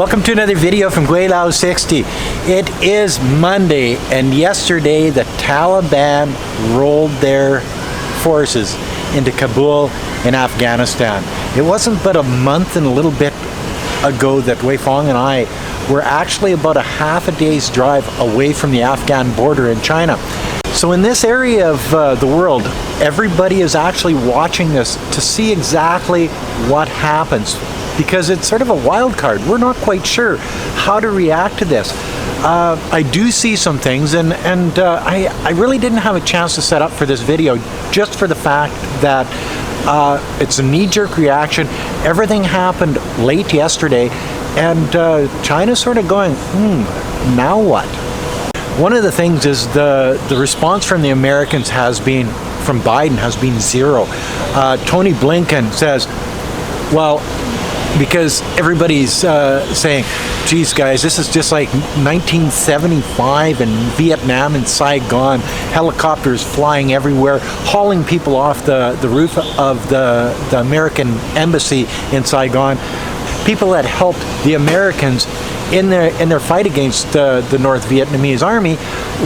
Welcome to another video from Gweilo 60. It is Monday, and yesterday the Taliban rolled their forces into Kabul in Afghanistan. It wasn't but a month and a little bit ago that Wei Fong and I were actually about a half a day's drive away from the Afghan border in China. So in this area of the world, everybody is actually watching this to see exactly what happens, because it's sort of a wild card. We're not quite sure how to react to this. I do see some things, and I really didn't have a chance to set up for this video, just for the fact that it's a knee-jerk reaction. Everything happened late yesterday, and China's sort of going, now what? One of the things is the response from the Americans from Biden has been zero. Tony Blinken says, well, because everybody's saying, geez guys, this is just like 1975 in Vietnam and Saigon, helicopters flying everywhere, hauling people off the roof of the American embassy in Saigon. People that helped the Americans in their fight against the North Vietnamese army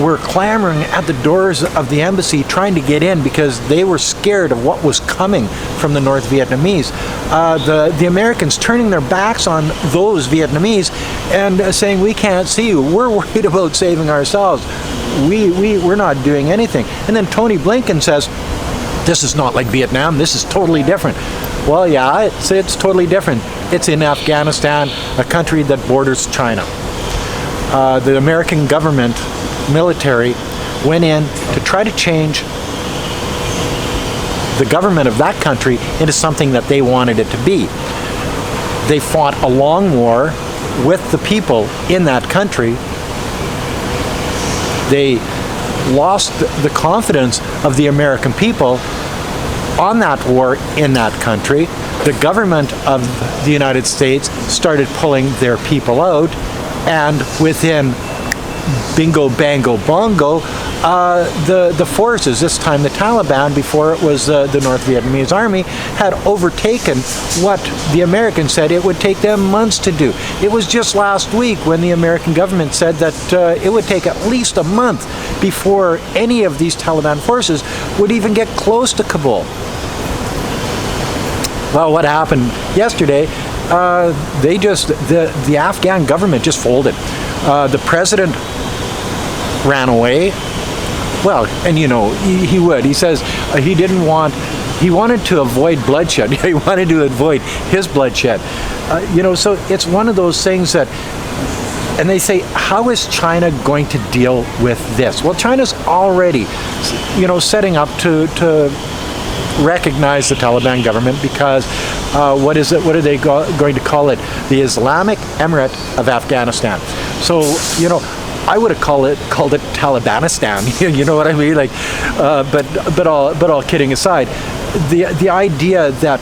were clamoring at the doors of the embassy trying to get in because they were scared of what was coming from the North Vietnamese. The Americans turning their backs on those Vietnamese and saying, we can't see you, we're worried about saving ourselves, we're not doing anything. And then Tony Blinken says, this is not like Vietnam, this is totally different. Well, yeah, it's totally different. It's in Afghanistan, a country that borders China. The American government, military, went in to try to change the government of that country into something that they wanted it to be. They fought a long war with the people in that country. They lost the confidence of the American people on that war in that country. The government of the United States started pulling their people out, and within bingo, bango, bongo, the forces, this time the Taliban, before it was the North Vietnamese army, had overtaken what the Americans said it would take them months to do. It was just last week when the American government said that it would take at least a month before any of these Taliban forces would even get close to Kabul. Well, what happened yesterday, the Afghan government just folded. The president ran away. Well, and you know, he would. He says he wanted to avoid bloodshed. He wanted to avoid his bloodshed. So it's one of those things that, and they say, how is China going to deal with this? Well, China's already, setting up to recognize the Taliban government, because what are they going to call it? The Islamic Emirate of Afghanistan. So, I would have called it Talibanistan. You know what I mean? Like, but all kidding aside, the idea that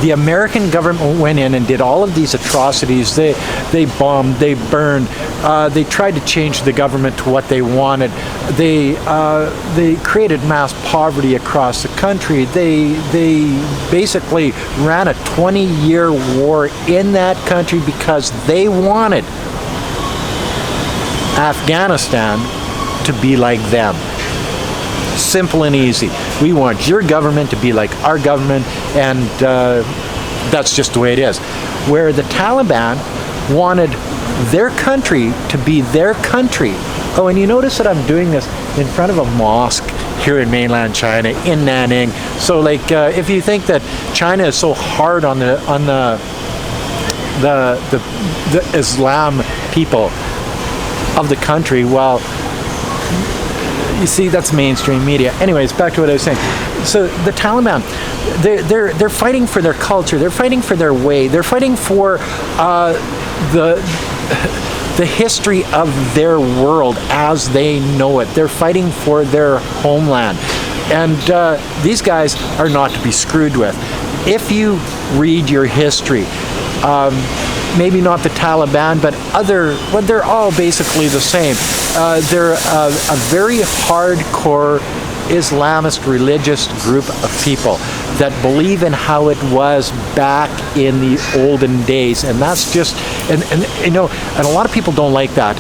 the American government went in and did all of these atrocities. They bombed, they burned, they tried to change the government to what they wanted. They created mass poverty across the country. They basically ran a 20-year war in that country because they wanted Afghanistan to be like them. Simple and easy. We want your government to be like our government, and that's just the way it is. Where the Taliban wanted their country to be their country. Oh, and you notice that I'm doing this in front of a mosque here in mainland China, in Nanning. So, like, if you think that China is so hard on the Islam people of the country, well, you see, that's mainstream media. Anyways, back to what I was saying. So the Taliban, they're fighting for their culture. They're fighting for their way. They're fighting for the history of their world as they know it. They're fighting for their homeland. And these guys are not to be screwed with. If you read your history, maybe not the Taliban, but they're all basically the same. They're a very hardcore Islamist religious group of people that believe in how it was back in the olden days, and that's just and you know, and a lot of people don't like that.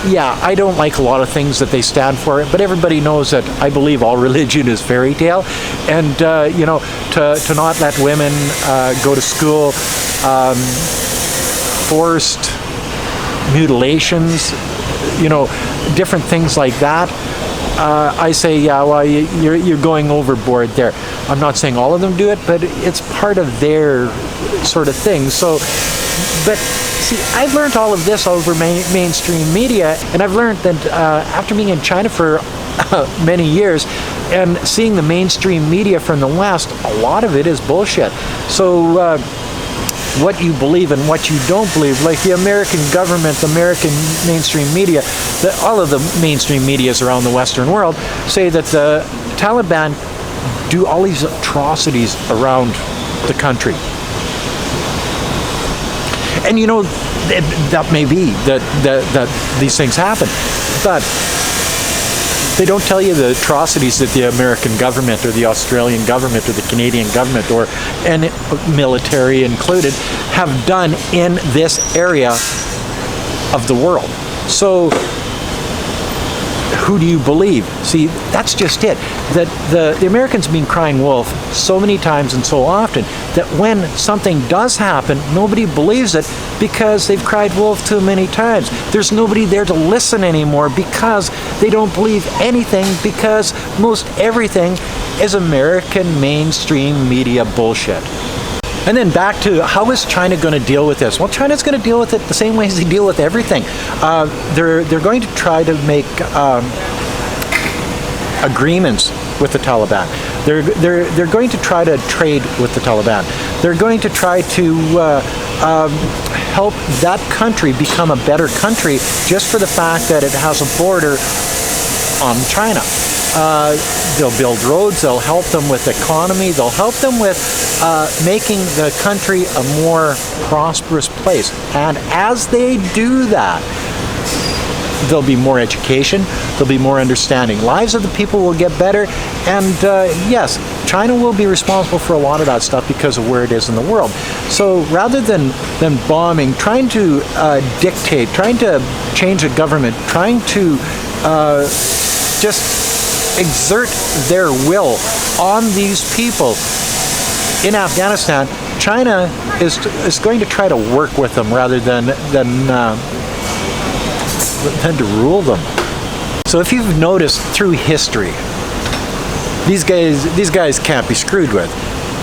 Yeah, I don't like a lot of things that they stand for, but everybody knows that I believe all religion is fairy tale, and you know, to not let women go to school, forced mutilations, you know, different things like that. I say, yeah, well, you're going overboard there. I'm not saying all of them do it, but it's part of their sort of thing. So, but see, I've learned all of this over mainstream media, and I've learned that after being in China for many years and seeing the mainstream media from the West, a lot of it is bullshit. So what you believe and what you don't believe, like the American government, the American mainstream media, all of the mainstream medias around the Western world say that the Taliban do all these atrocities around the country. And you know, that may be that these things happen, but they don't tell you the atrocities that the American government or the Australian government or the Canadian government, or and military included, have done in this area of the world. So who do you believe? See, that's just it. That the Americans have been crying wolf so many times and so often that when something does happen, nobody believes it because they've cried wolf too many times. There's nobody there to listen anymore because they don't believe anything, because most everything is American mainstream media bullshit. And then back to, how is China going to deal with this? Well, China's going to deal with it the same way as they deal with everything. They're going to try to make agreements with the Taliban. They're going to try to trade with the Taliban. They're going to try to help that country become a better country just for the fact that it has a border on China. They'll build roads, they'll help them with economy, they'll help them with making the country a more prosperous place. And as they do that, there'll be more education, there'll be more understanding. Lives of the people will get better, and yes, China will be responsible for a lot of that stuff because of where it is in the world. So rather than bombing, trying to dictate, trying to change a government, trying to just exert their will on these people in Afghanistan, China is going to try to work with them rather than to rule them. So if you've noticed through history, these guys can't be screwed with.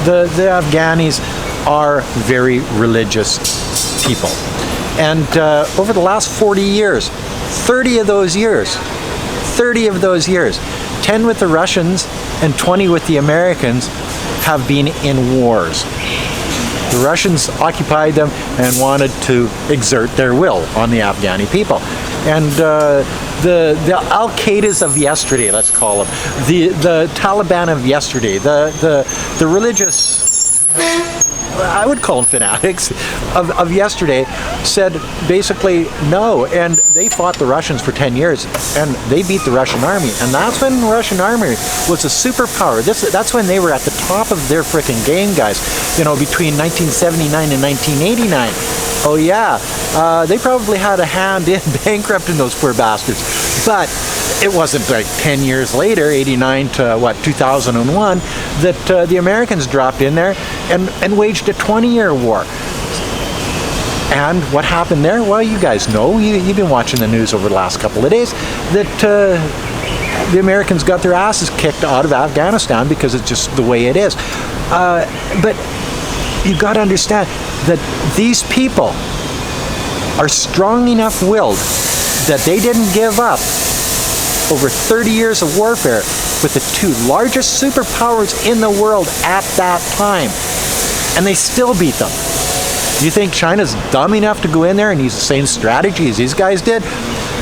The Afghanis are very religious people, and over the last 40 years, 30 of those years, 10 with the Russians and 20 with the Americans have been in wars. The Russians occupied them and wanted to exert their will on the Afghani people. And the Al-Qaedas of yesterday, let's call them, the Taliban of yesterday, the religious, I would call them fanatics of yesterday, said basically no, and they fought the Russians for 10 years and they beat the Russian army, and that's when the Russian army was a superpower. That's when they were at the top of their frickin' game, guys, you know, between 1979 and 1989. Oh yeah, they probably had a hand in bankrupting those poor bastards, but it wasn't like 10 years later, 89 to what, 2001, that the Americans dropped in there and waged a 20-year war. And what happened there? Well, you guys know, you've been watching the news over the last couple of days, that the Americans got their asses kicked out of Afghanistan because it's just the way it is. But you've got to understand that these people are strong enough willed that they didn't give up over 30 years of warfare with the two largest superpowers in the world at that time, and they still beat them. Do you think China's dumb enough to go in there and use the same strategy as these guys did?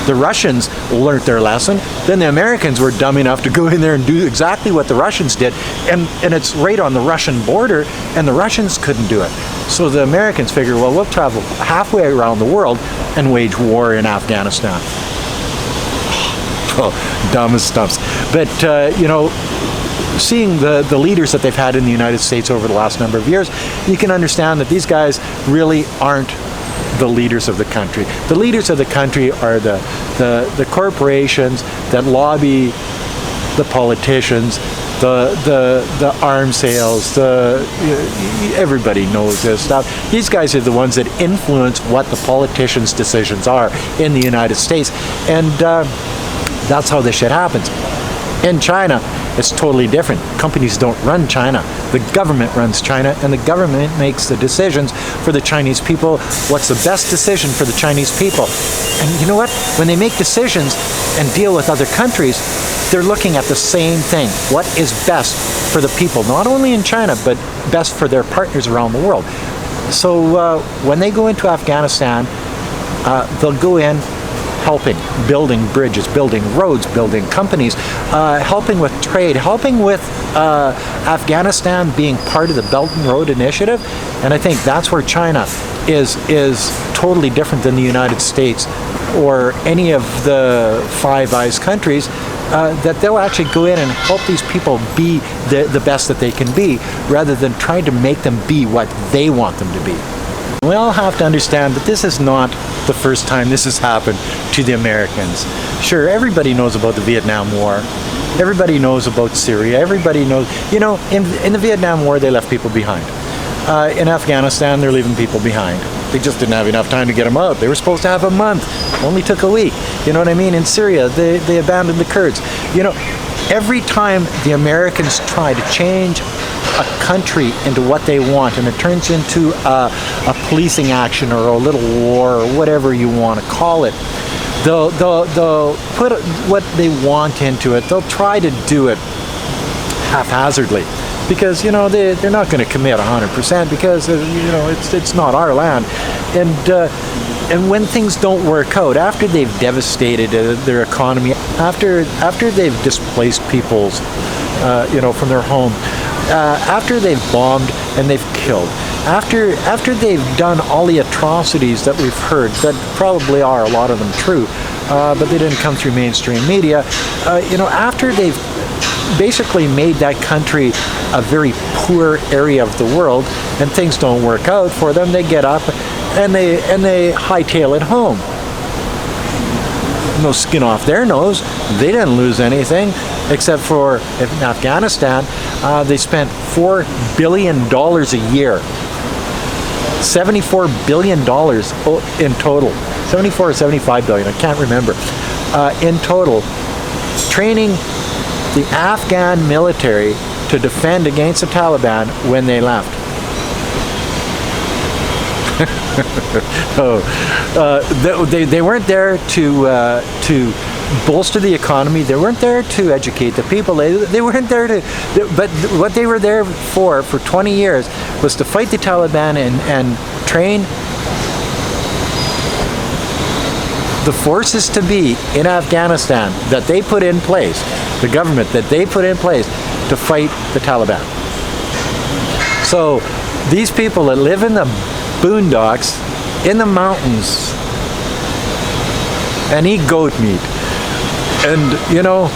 The Russians learned their lesson. Then the Americans were dumb enough to go in there and do exactly what the Russians did, and it's right on the Russian border, and the Russians couldn't do it. So the Americans figured, well, we'll travel halfway around the world and wage war in Afghanistan. Oh, dumb as stumps. But, you know, seeing the leaders that they've had in the United States over the last number of years, you can understand that these guys really aren't the leaders of the country. The leaders of the country are the corporations that lobby the politicians, the arms sales, everybody knows this stuff. These guys are the ones that influence what the politicians' decisions are in the United States, and that's how this shit happens. In China, it's totally different. Companies don't run China. The government runs China, and the government makes the decisions for the Chinese people. What's the best decision for the Chinese people? And you know what? When they make decisions and deal with other countries, they're looking at the same thing. What is best for the people, not only in China, but best for their partners around the world. So when they go into Afghanistan, they'll go in helping, building bridges, building roads, building companies, helping with trade, helping with Afghanistan being part of the Belt and Road Initiative. And I think that's where China is totally different than the United States or any of the Five Eyes countries, that they'll actually go in and help these people be the best that they can be, rather than trying to make them be what they want them to be. We all have to understand that this is not the first time this has happened to the Americans. Sure, everybody knows about the Vietnam War. Everybody knows about Syria. Everybody knows, you know, in the Vietnam War, they left people behind. In Afghanistan, they're leaving people behind. They just didn't have enough time to get them out. They were supposed to have a month. Only took a week. You know what I mean? In Syria, they abandoned the Kurds. You know, every time the Americans try to change a country into what they want, and it turns into a policing action or a little war or whatever you want to call it, they'll put what they want into it. They'll try to do it haphazardly, because you know they're not going to commit 100%, because you know it's not our land. And when things don't work out, after they've devastated their economy, after they've displaced people's you know, from their home, after they've bombed and they've killed, after they've done all the atrocities that we've heard, that probably are a lot of them true, but they didn't come through mainstream media, you know, after they've basically made that country a very poor area of the world, and things don't work out for them, they get up and they hightail it home. No skin off their nose. They didn't lose anything, except for in Afghanistan, they spent $4 billion a year. $74 billion in total. 74 or 75 billion, I can't remember. In total, training the Afghan military to defend against the Taliban when they left. They weren't there to bolster the economy. They weren't there to educate the people. They weren't there but what they were there for 20 years was to fight the Taliban and train the forces to be in Afghanistan that they put in place, the government that they put in place to fight the Taliban. So these people that live in the boondocks, in the mountains, and eat goat meat, and you know,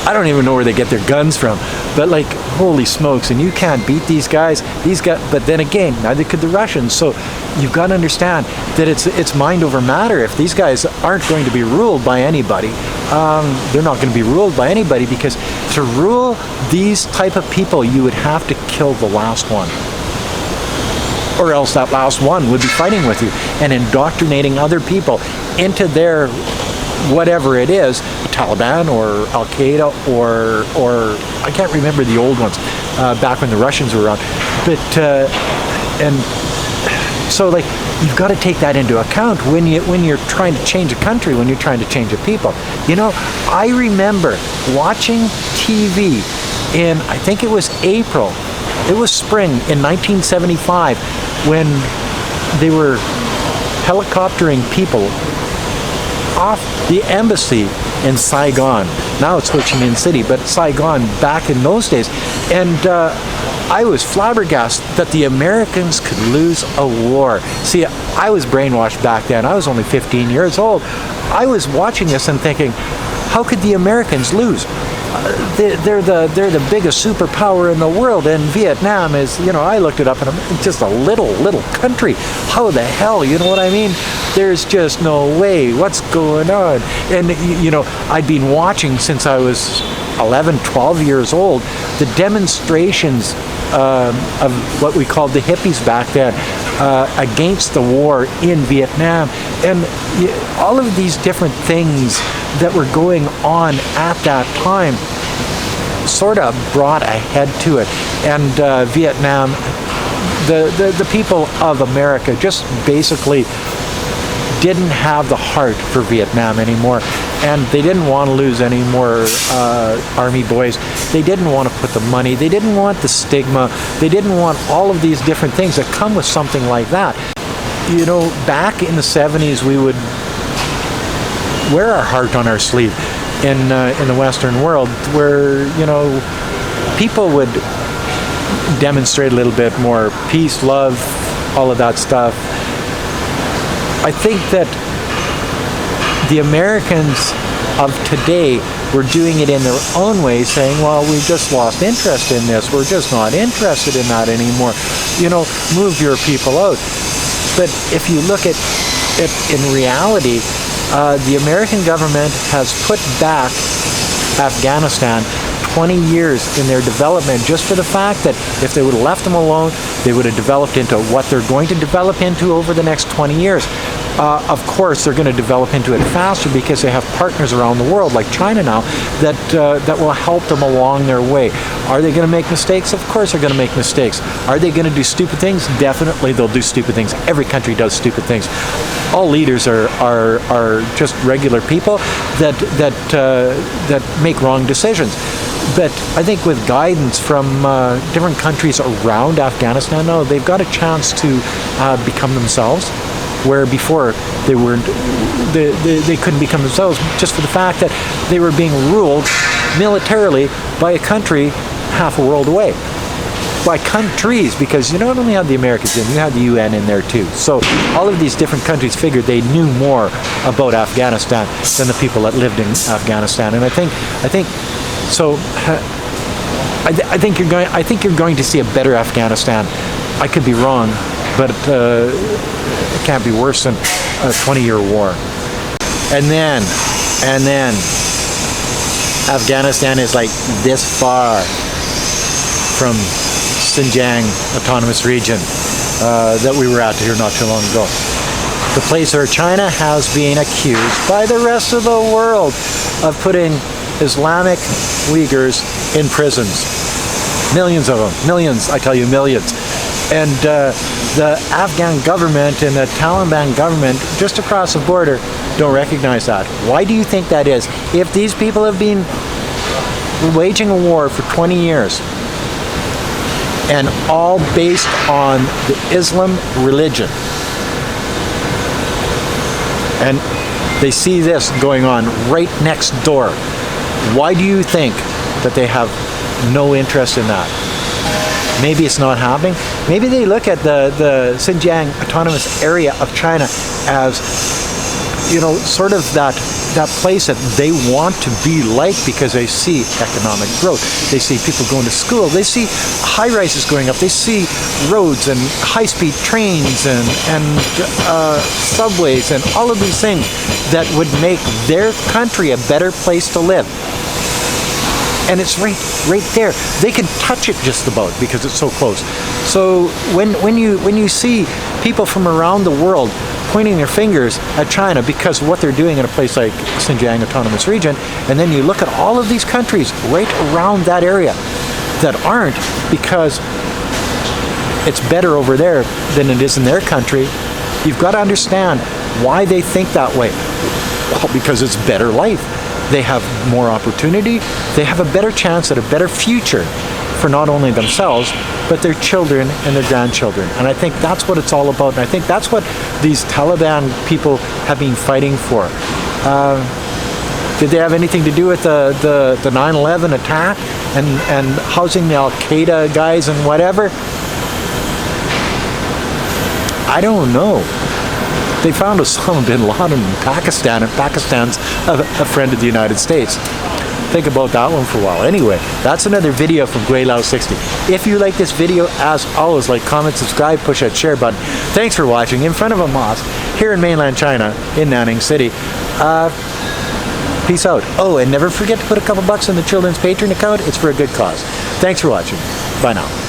I don't even know where they get their guns from, but like, holy smokes, and you can't beat these guys. But then again, neither could the Russians. So you've got to understand that it's mind over matter. If these guys aren't going to be ruled by anybody, they're not going to be ruled by anybody, because to rule these type of people, you would have to kill the last one. Or else that last one would be fighting with you and indoctrinating other people into their whatever it is, Taliban or Al Qaeda or I can't remember the old ones back when the Russians were around. But and so like you've got to take that into account when you're trying to change a country, when you're trying to change a people. You know, I remember watching TV in, I think it was April. It was spring in 1975 when they were helicoptering people off the embassy in Saigon. Now it's Ho Chi Minh City, but Saigon back in those days. And I was flabbergasted that the Americans could lose a war. See, I was brainwashed back then. I was only 15 years old. I was watching this and thinking, how could the Americans lose? they're the biggest superpower in the world, and Vietnam is, I looked it up, and it's just a little country. How the hell, you know what I mean? There's just no way. What's going on? And I'd been watching since I was 11, 12 years old, the demonstrations of what we called the hippies back then against the war in Vietnam, and all of these different things that were going on at that time sort of brought a head to it. And Vietnam, the people of America just basically didn't have the heart for Vietnam anymore, and they didn't want to lose any more army boys. They didn't want to put the money, they didn't want the stigma, they didn't want all of these different things that come with something like that. Back in the 70s, we would wear our heart on our sleeve in the Western world, where people would demonstrate a little bit more peace, love, all of that stuff. I think that the Americans of today were doing it in their own way, saying, well, we've just lost interest in this, we're just not interested in that anymore, move your people out. But if you look at it in reality, the American government has put back Afghanistan 20 years in their development, just for the fact that if they would have left them alone, they would have developed into what they're going to develop into over the next 20 years. Of course, they're going to develop into it faster because they have partners around the world, like China now, that will help them along their way. Are they going to make mistakes? Of course they're going to make mistakes. Are they going to do stupid things? Definitely they'll do stupid things. Every country does stupid things. All leaders are just regular people that make wrong decisions. But I think with guidance from different countries around Afghanistan, no, they've got a chance to become themselves, where before they weren't, they couldn't become themselves, just for the fact that they were being ruled militarily by a country half a world away. By countries, because you not only had the Americans in, you had the UN in there too. So all of these different countries figured they knew more about Afghanistan than the people that lived in Afghanistan. And I think so. I think you're going to see a better Afghanistan. I could be wrong, but it can't be worse than a 20-year war. And then Afghanistan is like this far from Xinjiang Autonomous Region that we were at here not too long ago. The place where China has been accused by the rest of the world of putting Islamic Uyghurs in prisons. Millions of them. Millions, I tell you, millions. And the Afghan government and the Taliban government just across the border don't recognize that. Why do you think that is? If these people have been waging a war for 20 years, and all based on the Islam religion, and they see this going on right next door, why do you think that they have no interest in that? Maybe it's not happening. Maybe they look at the Xinjiang Autonomous Area of China as, sort of that place that they want to be like, because they see economic growth. They see people going to school. They see high-rises going up. They see roads and high-speed trains and subways and all of these things that would make their country a better place to live. And it's right there. They can touch it just about because it's so close. So when you see people from around the world pointing their fingers at China because of what they're doing in a place like Xinjiang Autonomous Region, and then you look at all of these countries right around that area that aren't, because it's better over there than it is in their country, you've got to understand why they think that way. Well, because it's better life. They have more opportunity. They have a better chance at a better future for not only themselves, but their children and their grandchildren. And I think that's what it's all about. And I think that's what these Taliban people have been fighting for. Did they have anything to do with the 9/11 attack and housing the Al-Qaeda guys and whatever? I don't know. They found Osama bin Laden in Pakistan, and Pakistan's a friend of the United States. think about that one for a while. Anyway, that's another video from Gweilo 60. If you like this video, as always, like, comment, subscribe, push that share button. Thanks for watching. In front of a mosque here in mainland China, in Nanning City. Peace out. Oh, and never forget to put a couple bucks in the children's Patreon account. It's for a good cause. Thanks for watching. Bye now.